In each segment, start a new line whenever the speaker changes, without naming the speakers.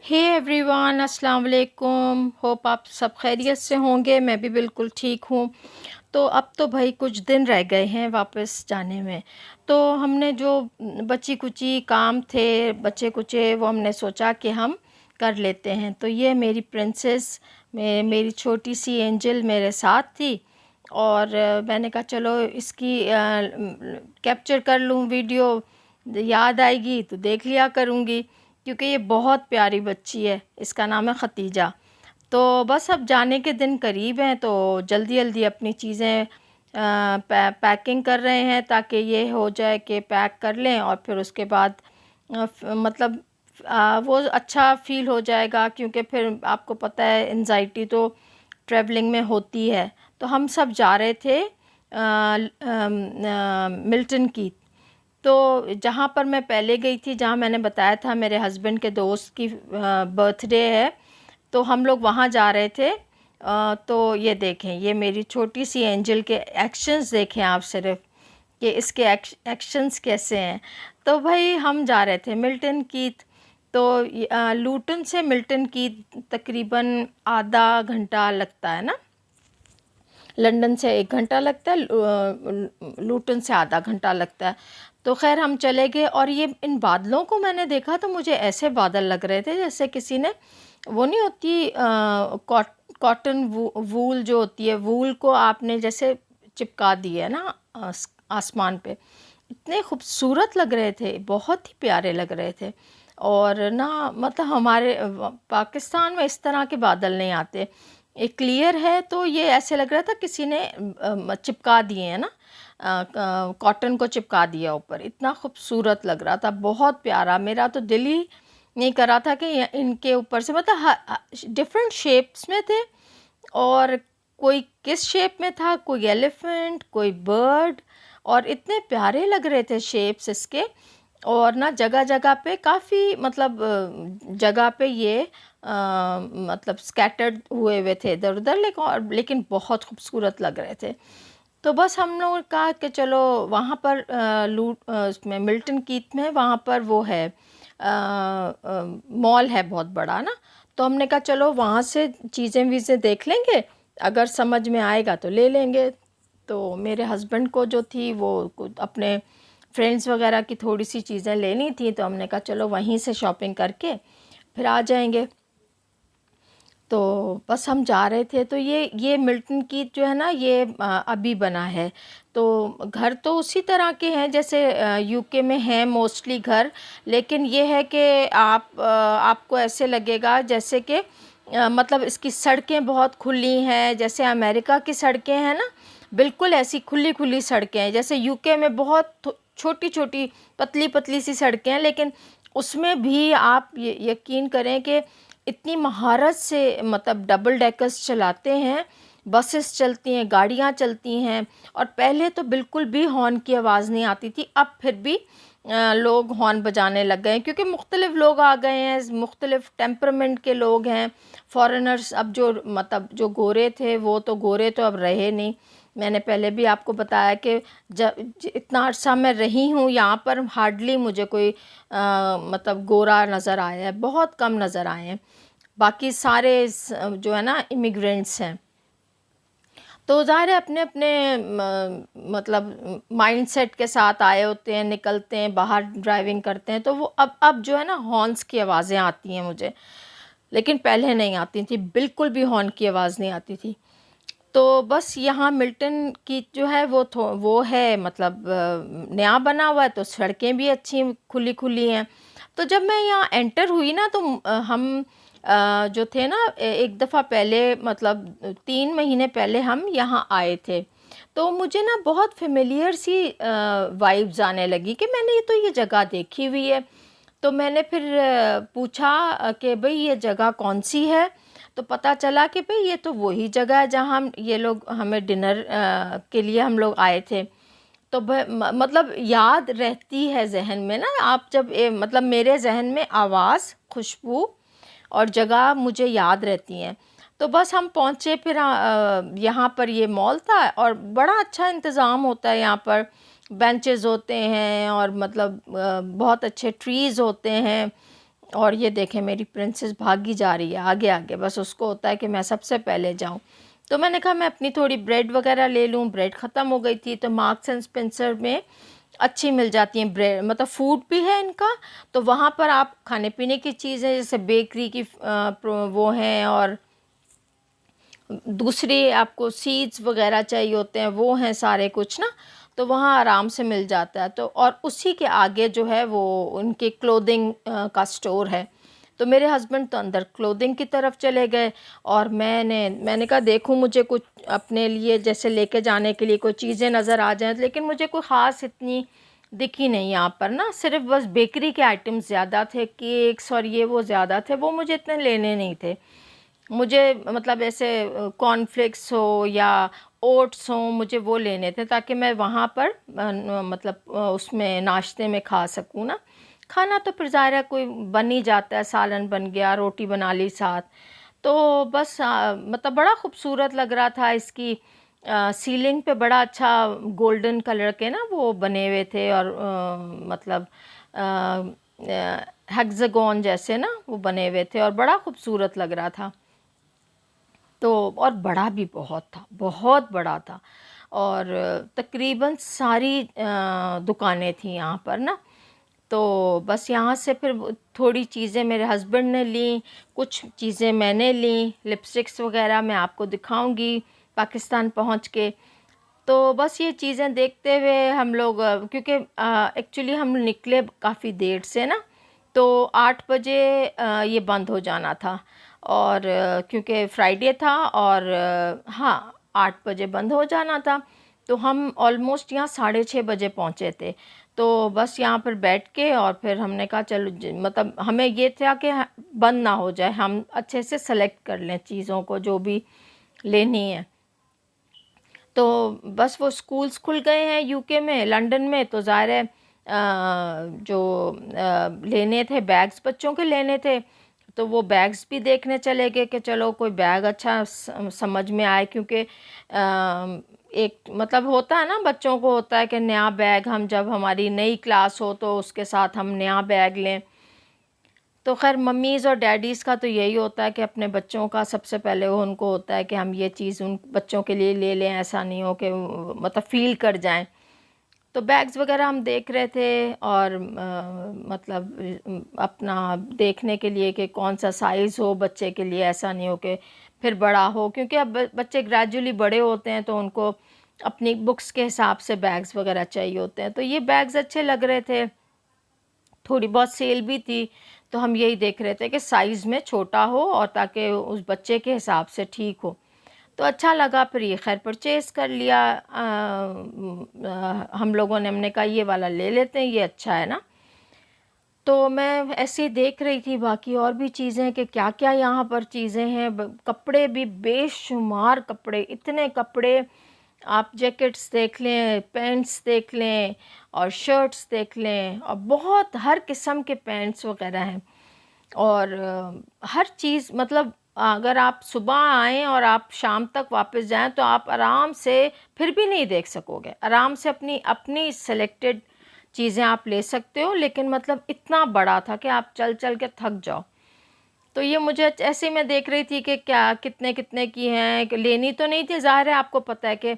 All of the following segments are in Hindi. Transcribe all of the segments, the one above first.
हे एवरीवन, अस्सलाम वालेकुम। होप आप सब खैरियत से होंगे। मैं भी बिल्कुल ठीक हूँ। तो अब तो भाई कुछ दिन रह गए हैं वापस जाने में। तो हमने जो बची कुची काम थे बचे कुचे वो हमने सोचा कि हम कर लेते हैं। तो ये मेरी प्रिंसेस मेरी छोटी सी एंजल मेरे साथ थी। और मैंने कहा चलो इसकी कैप्चर कर लूँ वीडियो। याद आएगी तो देख लिया करूँगी, क्योंकि ये बहुत प्यारी बच्ची है। इसका नाम है खतीजा। तो बस अब जाने के दिन करीब हैं, तो जल्दी जल्दी अपनी चीज़ें पैकिंग कर रहे हैं, ताकि ये हो जाए कि पैक कर लें और फिर उसके बाद मतलब वो अच्छा फ़ील हो जाएगा। क्योंकि फिर आपको पता है एंजाइटी तो ट्रैवलिंग में होती है। तो हम सब जा रहे थे मिल्टन की। तो जहाँ पर मैं पहले गई थी, जहाँ मैंने बताया था मेरे हस्बैंड के दोस्त की बर्थडे है, तो हम लोग वहाँ जा रहे थे। तो ये देखें, ये मेरी छोटी सी एंजल के एक्शंस देखें आप सिर्फ कि इसके एक्शंस कैसे हैं। तो भाई हम जा रहे थे मिल्टन कीथ। तो लूटन से मिल्टन कीथ तकरीबन आधा घंटा लगता है ना। लंदन से 1 घंटा लगता है, लूटन से आधा घंटा लगता है। तो खैर हम चले गए, और ये इन बादलों को मैंने देखा तो मुझे ऐसे बादल लग रहे थे जैसे किसी ने, वो नहीं होती कॉटन वूल जो होती है, वूल को आपने जैसे चिपका दी है ना आसमान पे। इतने खूबसूरत लग रहे थे, बहुत ही प्यारे लग रहे थे। और ना मतलब हमारे पाकिस्तान में इस तरह के बादल नहीं आते। एक क्लियर है तो ये ऐसे लग रहा था किसी ने चिपका दिए हैं ना, कॉटन को चिपका दिया ऊपर। इतना खूबसूरत लग रहा था, बहुत प्यारा। मेरा तो दिल ही नहीं कर रहा था कि इनके ऊपर से मतलब डिफरेंट शेप्स में थे। और कोई किस शेप में था, कोई एलिफेंट, कोई बर्ड, और इतने प्यारे लग रहे थे शेप्स इसके। और ना जगह जगह पे काफ़ी मतलब जगह पे ये मतलब स्कैटर्ड हुए थे इधर उधर, लेकिन बहुत खूबसूरत लग रहे थे। तो बस हम लोगों ने कहा कि चलो वहाँ पर उसमें मिल्टन कीथ में वहाँ पर वो है मॉल है बहुत बड़ा ना। तो हमने कहा चलो वहाँ से चीज़ें वीज़ें देख लेंगे, अगर समझ में आएगा तो ले लेंगे। तो मेरे हस्बैंड को जो थी वो अपने फ्रेंड्स वगैरह की थोड़ी सी चीज़ें लेनी थी, तो हमने कहा चलो वहीं से शॉपिंग करके फिर आ जाएंगे। तो बस हम जा रहे थे। तो ये मिल्टन की जो है ना, ये अभी बना है। तो घर तो उसी तरह के हैं जैसे यूके में हैं मोस्टली घर। लेकिन ये है कि आपको ऐसे लगेगा जैसे कि मतलब इसकी सड़कें बहुत खुली हैं, जैसे अमेरिका की सड़कें हैं ना, बिल्कुल ऐसी खुली खुली सड़कें हैं। जैसे यूके में बहुत छोटी छोटी पतली पतली सी सड़कें हैं, लेकिन उसमें भी आप यकीन करें कि इतनी महारत से मतलब डबल डेकर्स चलाते हैं, बसेस चलती हैं, गाड़ियाँ चलती हैं। और पहले तो बिल्कुल भी हॉर्न की आवाज़ नहीं आती थी, अब फिर भी लोग हॉर्न बजाने लग गए हैं, क्योंकि मुख्तलिफ़ लोग आ गए हैं, मुख्तलिफ़ टेम्परामेंट के लोग हैं, फॉरेनर्स। अब जो मतलब जो गोरे थे वो तो गोरे तो अब रहे नहीं। मैंने पहले भी आपको बताया कि जब इतना अर्सा मैं रही हूँ यहाँ पर, हार्डली मुझे कोई मतलब गोरा नज़र आया है, बहुत कम नज़र आए हैं। बाकी सारे जो है ना इमिग्रेंट्स हैं। तो ज़ाहिर है अपने अपने मतलब माइंडसेट के साथ आए होते हैं, निकलते हैं बाहर ड्राइविंग करते हैं। तो वो अब जो है ना हॉर्न्स की आवाज़ें आती हैं मुझे, लेकिन पहले नहीं आती थी, बिल्कुल भी हॉर्न की आवाज़ नहीं आती थी। तो बस यहाँ मिल्टन की जो है वो है मतलब नया बना हुआ है, तो सड़कें भी अच्छी खुली खुली हैं। तो जब मैं यहाँ एंटर हुई ना, तो हम जो थे ना एक दफ़ा पहले मतलब 3 महीने पहले हम यहाँ आए थे। तो मुझे ना बहुत फेमिलियर सी वाइब्स आने लगी कि मैंने ये जगह देखी हुई है। तो मैंने फिर पूछा कि भाई ये जगह कौन सी है। तो पता चला कि भाई ये तो वही जगह है जहाँ हम ये लोग हमें डिनर के लिए हम लोग आए थे। तो मतलब याद रहती है जहन में ना, आप जब मतलब मेरे जहन में आवाज़, खुशबू और जगह मुझे याद रहती हैं। तो बस हम पहुँचे, फिर यहाँ पर ये मॉल था, और बड़ा अच्छा इंतज़ाम होता है यहाँ पर। बेंचेस होते हैं और मतलब बहुत अच्छे ट्रीज़ होते हैं। और ये देखें मेरी प्रिंसेस भागी जा रही है आगे आगे, बस उसको होता है कि मैं सबसे पहले जाऊं। तो मैंने कहा मैं अपनी थोड़ी ब्रेड वगैरह ले लूं, ब्रेड ख़त्म हो गई थी। तो मार्क्स एंड स्पेंसर में अच्छी मिल जाती हैं ब्रेड, मतलब फूड भी है इनका, तो वहाँ पर आप खाने पीने की चीज़ें जैसे बेकरी की वो हैं, और दूसरी आपको सीड्स वगैरह चाहिए होते हैं वो हैं सारे कुछ ना, तो वहाँ आराम से मिल जाता है। तो और उसी के आगे जो है वो उनके क्लोथिंग का स्टोर है। तो मेरे हस्बैंड तो अंदर क्लोथिंग की तरफ चले गए, और मैंने कहा देखूँ मुझे कुछ अपने लिए जैसे लेके जाने के लिए कोई चीज़ें नज़र आ जाएं, लेकिन मुझे कोई ख़ास इतनी दिखी नहीं यहाँ पर ना, सिर्फ बस बेकरी के आइटम्स ज़्यादा थे, केक्स और ये वो ज़्यादा थे, वो मुझे इतने लेने नहीं थे। मुझे मतलब ऐसे कॉर्नफ्लेक्स हो या ओट्स हो, मुझे वो लेने थे ताकि मैं वहाँ पर मतलब उसमें नाश्ते में खा सकूँ ना। खाना तो फिर ज़ाहिर है कोई बन ही जाता है, सालन बन गया, रोटी बना ली साथ। तो बस मतलब बड़ा खूबसूरत लग रहा था। इसकी सीलिंग पे बड़ा अच्छा गोल्डन कलर के ना वो बने हुए थे, और मतलब हेक्सागोन जैसे ना वो बने हुए थे, और बड़ा खूबसूरत लग रहा था। तो और बड़ा भी बहुत था, बहुत बड़ा था, और तकरीबन सारी दुकानें थी यहाँ पर ना। तो बस यहाँ से फिर थोड़ी चीज़ें मेरे हस्बैंड ने ली, कुछ चीज़ें मैंने ली, लिपस्टिक्स वगैरह मैं आपको दिखाऊंगी पाकिस्तान पहुँच के। तो बस ये चीज़ें देखते हुए हम लोग क्योंकि एक्चुअली हम निकले काफ़ी देर से ना, तो 8 बजे ये बंद हो जाना था, और क्योंकि फ्राइडे था, और हाँ 8 बजे बंद हो जाना था। तो हम ऑलमोस्ट यहाँ 6:30 बजे पहुँचे थे। तो बस यहाँ पर बैठ के और फिर हमने कहा चलो मतलब हमें ये था कि बंद ना हो जाए, हम अच्छे से सेलेक्ट कर लें चीज़ों को जो भी लेनी है। तो बस वो स्कूल्स खुल गए हैं यूके में, लंदन में, तो ज़ाहिर है जो लेने थे बैग्स, बच्चों के लेने थे, तो वो बैग्स भी देखने चले गए कि चलो कोई बैग अच्छा समझ में आए, क्योंकि एक मतलब होता है ना बच्चों को, होता है कि नया बैग, हम जब हमारी नई क्लास हो तो उसके साथ हम नया बैग लें। तो खैर मम्मीज़ और डैडीज़ का तो यही होता है कि अपने बच्चों का सबसे पहले वो उनको होता है कि हम ये चीज़ उन बच्चों के लिए ले लें, ऐसा नहीं हो कि मतलब फ़ील कर जाएं। तो बैग्स वगैरह हम देख रहे थे, और मतलब अपना देखने के लिए कि कौन सा साइज़ हो बच्चे के लिए, ऐसा नहीं हो कि फिर बड़ा हो, क्योंकि अब बच्चे ग्रेजुअली बड़े होते हैं तो उनको अपनी बुक्स के हिसाब से बैग्स वगैरह चाहिए होते हैं। तो ये बैग्स अच्छे लग रहे थे, थोड़ी बहुत सेल भी थी, तो हम यही देख रहे थे कि साइज़ में छोटा हो और ताकि उस बच्चे के हिसाब से ठीक हो। तो अच्छा लगा, फिर ये खैर परचेज़ कर लिया। हम लोगों ने, हमने कहा ये वाला ले लेते हैं, ये अच्छा है ना। तो मैं ऐसे ही देख रही थी बाकी और भी चीज़ें कि क्या-क्या यहाँ पर चीज़ें हैं। कपड़े भी बेशुमार कपड़े, इतने कपड़े, आप जैकेट्स देख लें, पैंट्स देख लें, और शर्ट्स देख लें, और बहुत हर किस्म के पैंट्स वगैरह हैं। और हर चीज़ मतलब अगर आप सुबह आएँ और आप शाम तक वापस जाएँ तो आप आराम से फिर भी नहीं देख सकोगे। आराम से अपनी अपनी सेलेक्टेड चीज़ें आप ले सकते हो, लेकिन मतलब इतना बड़ा था कि आप चल-चल के थक जाओ। तो ये मुझे ऐसे ही मैं देख रही थी कि क्या कितने-कितने की हैं, कि लेनी तो नहीं थी, ज़ाहिर है आपको पता है कि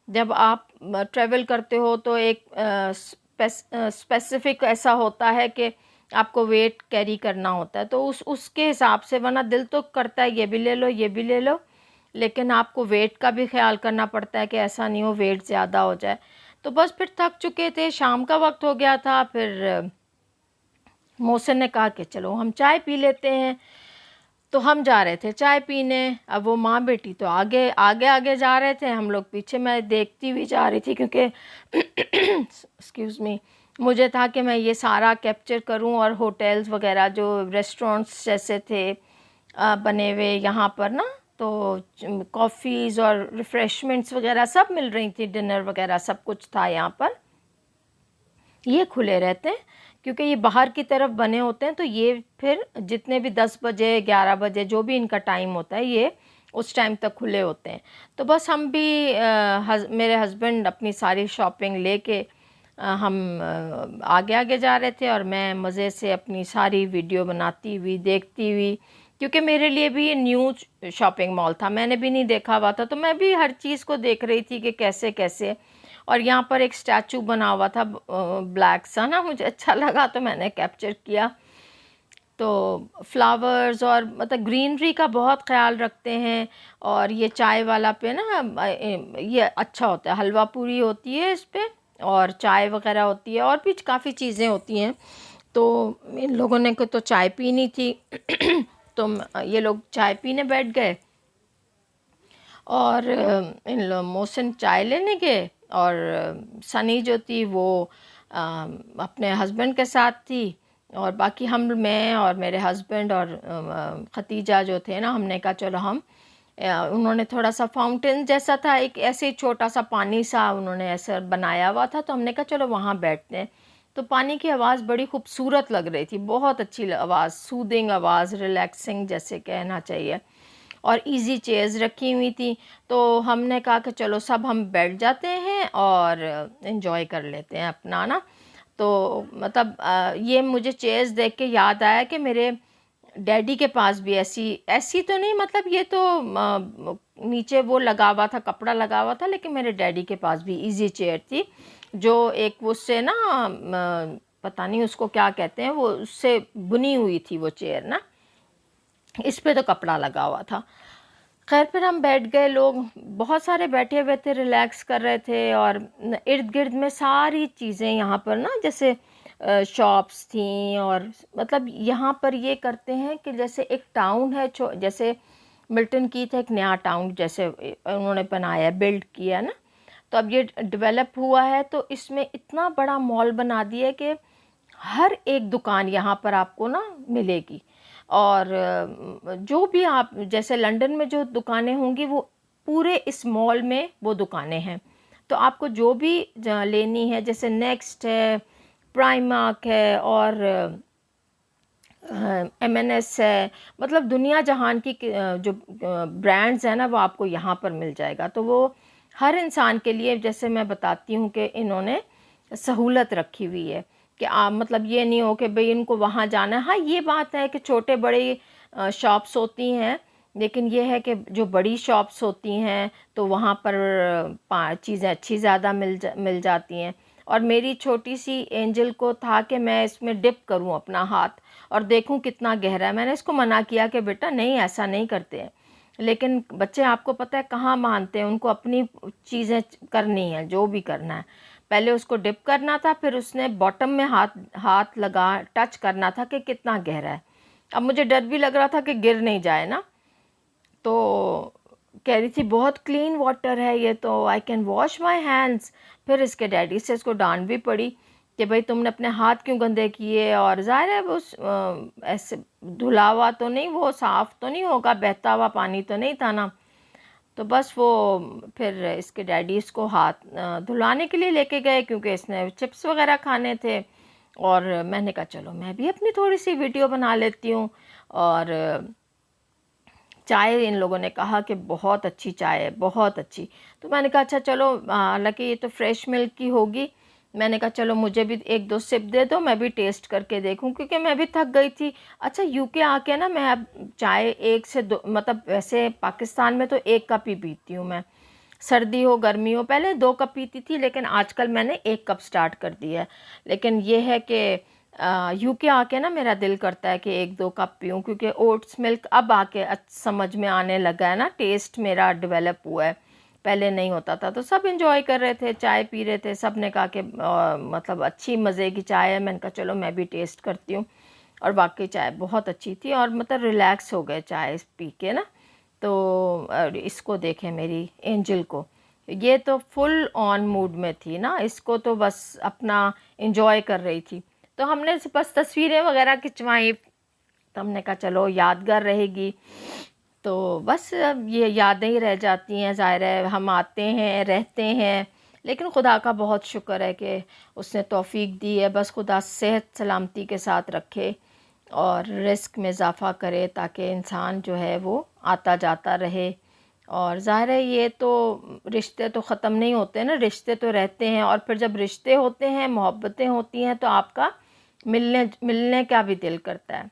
जब आप ट्रैवल करते हो तो एक स्पेसिफ़िक ऐसा होता है कि आपको वेट कैरी करना होता है, तो उसके हिसाब से, वरना दिल तो करता है ये भी ले लो, ये भी ले लो, लेकिन आपको वेट का भी ख़्याल करना पड़ता है कि ऐसा नहीं हो वेट ज़्यादा हो जाए। तो बस फिर थक चुके थे, शाम का वक़्त हो गया था, फिर मोहसिन ने कहा कि चलो हम चाय पी लेते हैं। तो हम जा रहे थे चाय पीने, अब वो माँ बेटी तो आगे आगे आगे जा रहे थे, हम लोग पीछे, मैं देखती हुई जा रही थी क्योंकि एक्सक्यूज़ मी, मुझे था कि मैं ये सारा कैप्चर करूं, और होटल्स वगैरह जो रेस्टोरेंट्स जैसे थे बने हुए यहाँ पर ना, तो कॉफ़ीज़ और रिफ़्रेशमेंट्स वगैरह सब मिल रही थी, डिनर वगैरह सब कुछ था यहाँ पर। ये खुले रहते हैं क्योंकि ये बाहर की तरफ बने होते हैं, तो ये फिर जितने भी 10 बजे 11 बजे जो भी इनका टाइम होता है, ये उस टाइम तक खुले होते हैं। तो बस हम भी मेरे हस्बैंड अपनी सारी शॉपिंग लेके हम आगे आगे जा रहे थे और मैं मज़े से अपनी सारी वीडियो बनाती हुई देखती हुई, क्योंकि मेरे लिए भी ये न्यू शॉपिंग मॉल था, मैंने भी नहीं देखा हुआ था, तो मैं भी हर चीज़ को देख रही थी कि कैसे कैसे। और यहाँ पर एक स्टैचू बना हुआ था ब्लैक सा ना, मुझे अच्छा लगा तो मैंने कैप्चर किया। तो फ्लावर्स और मतलब ग्रीनरी का बहुत ख्याल रखते हैं। और ये चाय वाला पे ना ये अच्छा होता है, हलवा पूरी होती है इस पे, और चाय वगैरह होती है, और भी काफ़ी चीज़ें होती हैं। तो इन लोगों ने को तो चाय पीनी थी तो ये लोग चाय पीने बैठ गए, और इन लोग मोहसिन चाय लेने गए, और सनी जो थी वो अपने हस्बैंड के साथ थी, और बाकी मैं और मेरे हस्बैंड और खतीजा जो थे ना, हमने कहा चलो हम उन्होंने थोड़ा सा फाउंटेन जैसा था, एक ऐसे छोटा सा पानी सा उन्होंने ऐसा बनाया हुआ था, तो हमने कहा चलो वहाँ बैठते हैं। तो पानी की आवाज़ बड़ी खूबसूरत लग रही थी, बहुत अच्छी आवाज़, सूदिंग आवाज़, रिलैक्सिंग जैसे कहना चाहिए, और इजी चेयर्स रखी हुई थी। तो हमने कहा कि चलो सब हम बैठ जाते हैं और इन्जॉय कर लेते हैं अपना ना। तो मतलब ये मुझे चेयर्स देख के याद आया कि मेरे डैडी के पास भी ऐसी ऐसी तो नहीं, मतलब ये तो नीचे वो लगा हुआ था, कपड़ा लगा हुआ था, लेकिन मेरे डैडी के पास भी इजी चेयर थी, जो एक उससे ना पता नहीं उसको क्या कहते हैं, वो उससे बुनी हुई थी वो चेयर ना, इस पे तो कपड़ा लगा हुआ था। खैर फिर हम बैठ गए, लोग बहुत सारे बैठे हुए थे, रिलैक्स कर रहे थे, और इर्द गिर्द में सारी चीज़ें यहाँ पर ना, जैसे शॉप्स थी, और मतलब यहाँ पर ये करते हैं कि जैसे एक टाउन है, जैसे मिल्टन की था एक नया टाउन जैसे उन्होंने बनाया, बिल्ड किया ना, तो अब ये डेवलप हुआ है, तो इसमें इतना बड़ा मॉल बना दिया कि हर एक दुकान यहाँ पर आपको ना मिलेगी। और जो भी आप जैसे लंदन में जो दुकानें होंगी, वो पूरे इस मॉल में वो दुकानें हैं। तो आपको जो भी लेनी है, जैसे नेक्स्ट है, प्राइमार्क है, और M&S है, मतलब दुनिया जहान की जो ब्रांड्स हैं ना, वो आपको यहाँ पर मिल जाएगा। तो वो हर इंसान के लिए, जैसे मैं बताती हूँ कि इन्होंने सहूलत रखी हुई है कि आप मतलब ये नहीं हो कि भाई इनको वहाँ जाना है। हाँ, ये बात है कि छोटे बड़े शॉप्स होती हैं, लेकिन ये है कि जो बड़ी शॉप्स होती हैं तो वहाँ पर चीज़ें अच्छी ज़्यादा मिल जाती हैं। और मेरी छोटी सी एंजल को था कि मैं इसमें डिप करूं अपना हाथ और देखूं कितना गहरा है। मैंने इसको मना किया कि बेटा नहीं, ऐसा नहीं करते हैं, लेकिन बच्चे आपको पता है कहाँ मानते हैं, उनको अपनी चीज़ें करनी है, जो भी करना है। पहले उसको डिप करना था, फिर उसने बॉटम में हाथ हाथ लगा टच करना था कि कितना गहरा है। अब मुझे डर भी लग रहा था कि गिर नहीं जाए ना, तो कह रही थी बहुत क्लीन वाटर है ये, तो I can wash my hands. फिर इसके डैडी से इसको डांट भी पड़ी कि भाई तुमने अपने हाथ क्यों गंदे किए, और ज़ाहिर है वो ऐसे धुला हुआ तो नहीं, वो साफ़ तो नहीं होगा, बहता हुआ पानी तो नहीं था ना। तो बस वो फिर इसके डैडी इसको हाथ धुलाने के लिए लेके गए, क्योंकि इसने चिप्स वगैरह खाने थे। और मैंने कहा चलो मैं भी अपनी थोड़ी सी वीडियो बना लेती हूँ। और चाय इन लोगों ने कहा कि बहुत अच्छी चाय है, बहुत अच्छी। तो मैंने कहा अच्छा चलो, हालांकि ये तो फ्रेश मिल्क की होगी, मैंने कहा चलो मुझे भी एक दो सिप दे दो, मैं भी टेस्ट करके देखूं, क्योंकि मैं भी थक गई थी। अच्छा, यूके आके ना मैं अब चाय एक से दो, मतलब वैसे पाकिस्तान में तो एक कप ही पीती हूँ मैं, सर्दी हो गर्मी हो। पहले 2 कप पीती थी, लेकिन आजकल मैंने 1 कप स्टार्ट कर दिया है। लेकिन ये है कि यूके आके ना मेरा दिल करता है कि 1-2 कप पीऊँ, क्योंकि ओट्स मिल्क अब आके समझ में आने लगा है ना, टेस्ट मेरा डेवलप हुआ है, पहले नहीं होता था। तो सब इंजॉय कर रहे थे, चाय पी रहे थे, सब ने कहा कि मतलब अच्छी मज़े की चाय है। मैंने कहा चलो मैं भी टेस्ट करती हूँ, और वाकई चाय बहुत अच्छी थी, और मतलब रिलैक्स हो गए चाय पी के ना। तो इसको देखें मेरी एंजल को, ये तो फुल ऑन मूड में थी ना, इसको तो बस अपना इंजॉय कर रही थी। तो हमने बस तस्वीरें वगैरह खिंचवाई, तो हमने कहा चलो यादगार रहेगी। तो बस अब ये यादें ही रह जाती हैं, ज़ाहिर है हम आते हैं रहते हैं, लेकिन खुदा का बहुत शुक्र है कि उसने तौफीक दी है। बस खुदा सेहत सलामती के साथ रखे और रिस्क में इजाफ़ा करे, ताकि इंसान जो है वो आता जाता रहे और ज़ाहिर है ये तो रिश्ते तो ख़त्म नहीं होते ना, रिश्ते तो रहते हैं, और फिर जब रिश्ते होते हैं, मोहब्बतें होती हैं, तो आपका मिलने मिलने का भी दिल करता है।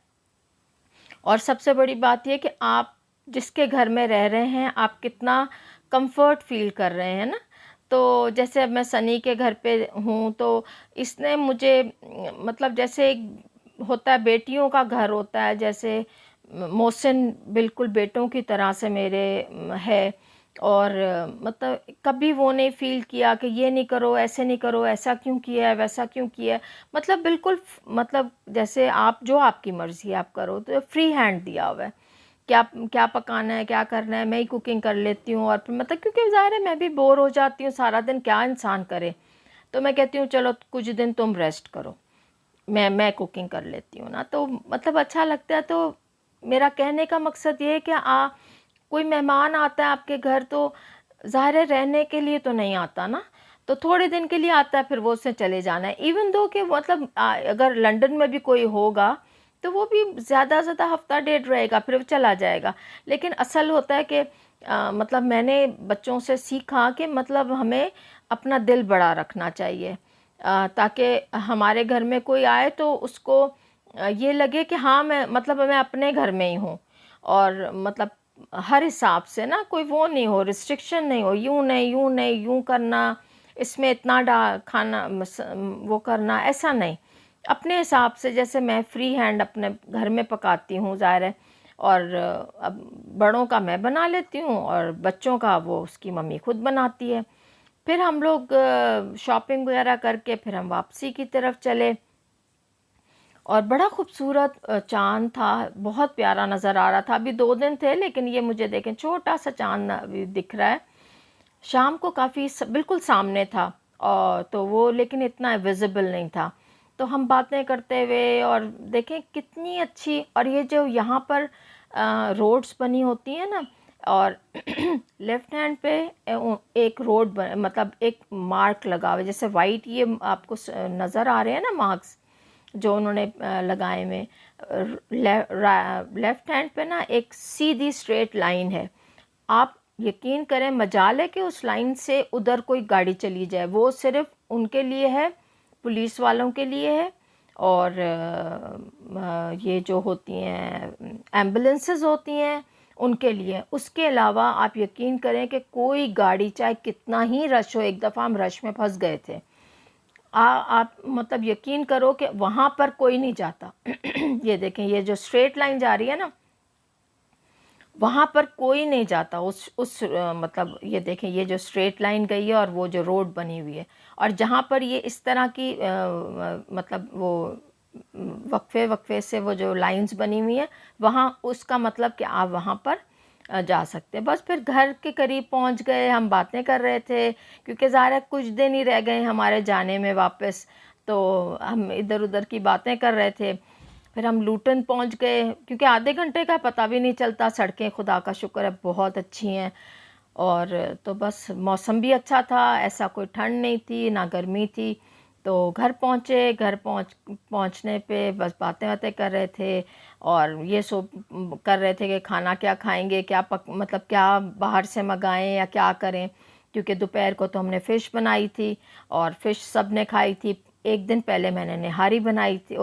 और सबसे बड़ी बात ये कि आप जिसके घर में रह रहे हैं, आप कितना कंफर्ट फ़ील कर रहे हैं ना। तो जैसे अब मैं सनी के घर पे हूँ, तो इसने मुझे मतलब जैसे एक होता है बेटियों का घर होता है, जैसे मोहसिन बिल्कुल बेटों की तरह से मेरे है। और मतलब कभी वो नहीं फ़ील किया कि ये नहीं करो, ऐसे नहीं करो, ऐसा क्यों किया है, वैसा क्यों किया है। मतलब बिल्कुल मतलब जैसे आप जो आपकी मर्ज़ी आप करो, तो फ्री हैंड दिया हुआ है। क्या क्या पकाना है, क्या करना है, मैं ही कुकिंग कर लेती हूँ। और फिर मतलब क्योंकि ज़ाहिर है मैं भी बोर हो जाती हूँ, सारा दिन क्या इंसान करे। तो मैं कहती हूँ चलो कुछ दिन तुम रेस्ट करो, मैं कुकिंग कर लेती हूँ ना, तो मतलब अच्छा लगता है। तो मेरा कहने का मकसद ये है कि कोई मेहमान आता है आपके घर, तो ज़ाहिर है रहने के लिए तो नहीं आता ना, तो थोड़े दिन के लिए आता है, फिर वो उससे चले जाना है। इवन दो कि मतलब अगर लंदन में भी कोई होगा, तो वो भी ज़्यादा से ज़्यादा हफ़्ता डेढ़ रहेगा, फिर वो चला जाएगा। लेकिन असल होता है कि मतलब मैंने बच्चों से सीखा कि मतलब हमें अपना दिल बड़ा रखना चाहिए, ताकि हमारे घर में कोई आए तो उसको ये लगे कि हाँ मैं अपने घर में ही हूँ। और मतलब हर हिसाब से ना, कोई वो नहीं हो, रिस्ट्रिक्शन नहीं हो, यूँ नहीं, यूँ नहीं, यूँ करना, इसमें इतना खाना वो करना, ऐसा नहीं। अपने हिसाब से जैसे मैं फ्री हैंड अपने घर में पकाती हूँ, ज़ाहिर है। और अब बड़ों का मैं बना लेती हूँ, और बच्चों का वो उसकी मम्मी खुद बनाती है। फिर हम लोग शॉपिंग वगैरह करके फिर हम वापसी की तरफ चले। और बड़ा खूबसूरत चाँद था, बहुत प्यारा नज़र आ रहा था। अभी 2 दिन थे, लेकिन ये मुझे देखें छोटा-सा चाँद अभी दिख रहा है। शाम को काफ़ी बिल्कुल सामने था, और तो वो लेकिन इतना विज़िबल नहीं था। तो हम बातें करते हुए, और देखें कितनी अच्छी, और ये जो यहाँ पर रोड्स बनी होती हैं ना, और लेफ़्ट हैंड पे एक रोड मतलब एक मार्क लगा हुआ है, जैसे वाइट ये आपको नज़र आ रहे हैं ना मार्क्स जो उन्होंने लगाए हुए। लेफ़्ट हैंड पे ना एक सीधी स्ट्रेट लाइन है। आप यकीन करें, मजाल है कि उस लाइन से उधर कोई गाड़ी चली जाए, वो सिर्फ उनके लिए है, पुलिस वालों के लिए है। और ये जो होती हैं एम्बुलेंसेस होती हैं, उनके लिए। उसके अलावा आप यकीन करें कि कोई गाड़ी, चाहे कितना ही रश हो, एक दफ़ा हम रश में फंस गए थे। आप मतलब यकीन करो कि वहाँ पर कोई नहीं जाता। ये देखें, ये जो स्ट्रेट लाइन जा रही है ना, वहाँ पर कोई नहीं जाता। मतलब ये देखें, ये जो स्ट्रेट लाइन गई है, और वो जो रोड बनी हुई है, और जहाँ पर ये इस तरह की मतलब वो वक्फे वक्फे से वो जो लाइंस बनी हुई हैं, वहाँ उसका मतलब कि आप वहाँ पर जा सकते हैं। बस फिर घर के करीब पहुँच गए, हम बातें कर रहे थे, क्योंकि ज़ाहिर है कुछ दिन ही रह गए हमारे जाने में वापस, तो हम इधर उधर की बातें कर रहे थे। फिर हम लूटन पहुंच गए, क्योंकि आधे घंटे का पता भी नहीं चलता। सड़कें खुदा का शुक्र है बहुत अच्छी हैं। और तो बस मौसम भी अच्छा था, ऐसा कोई ठंड नहीं थी ना गर्मी थी। तो घर पहुँचे, घर पहुँचने पे बस बातें बातें कर रहे थे, और ये कर रहे थे कि खाना क्या खाएंगे, क्या मतलब क्या बाहर से मंगाएं या क्या करें, क्योंकि दोपहर को तो हमने फ़िश बनाई थी, और फ़िश सब ने खाई थी। एक दिन पहले मैंने निहारी बनाई थी,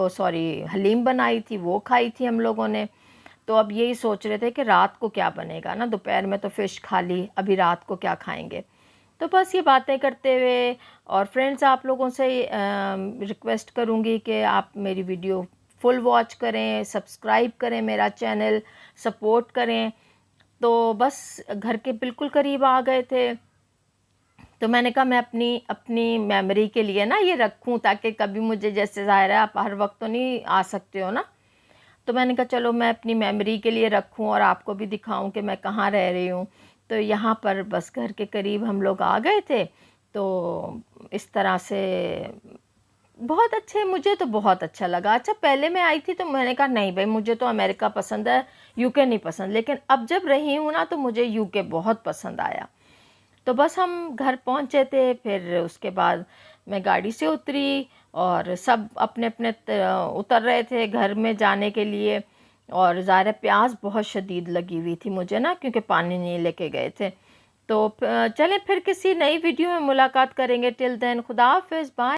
हलीम बनाई थी, वो खाई थी हम लोगों ने। तो अब यही सोच रहे थे कि रात को क्या बनेगा ना, दोपहर में तो फ़िश खा ली, अभी रात को क्या खाएंगे। तो बस ये बातें करते हुए, और फ्रेंड्स आप लोगों से रिक्वेस्ट करूँगी कि आप मेरी वीडियो फुल वॉच करें, सब्सक्राइब करें, मेरा चैनल सपोर्ट करें। तो बस घर के बिल्कुल करीब आ गए थे। तो मैंने कहा मैं अपनी अपनी मेमोरी के लिए ना ये रखूं, ताकि कभी मुझे, जैसे ज़ाहिर है आप हर वक्त तो नहीं आ सकते हो ना, तो मैंने कहा चलो मैं अपनी मेमोरी के लिए रखूं, और आपको भी दिखाऊं कि मैं कहाँ रह रही हूँ। तो यहाँ पर बस घर के करीब हम लोग आ गए थे। तो इस तरह से बहुत अच्छे, मुझे तो बहुत अच्छा लगा। अच्छा, पहले मैं आई थी तो मैंने कहा नहीं भाई, मुझे तो अमेरिका पसंद है, यूके नहीं पसंद। लेकिन अब जब रही हूँ ना, तो मुझे यूके बहुत पसंद आया। तो बस हम घर पहुँचे थे, फिर उसके बाद मैं गाड़ी से उतरी, और सब अपने अपने उतर रहे थे घर में जाने के लिए। और ज़ाहिर है प्यास बहुत शदीद लगी हुई थी मुझे ना, क्योंकि पानी नहीं लेके गए थे। तो चलें फिर किसी नई वीडियो में मुलाकात करेंगे। टिल देन खुदा हाफिज़, बाय।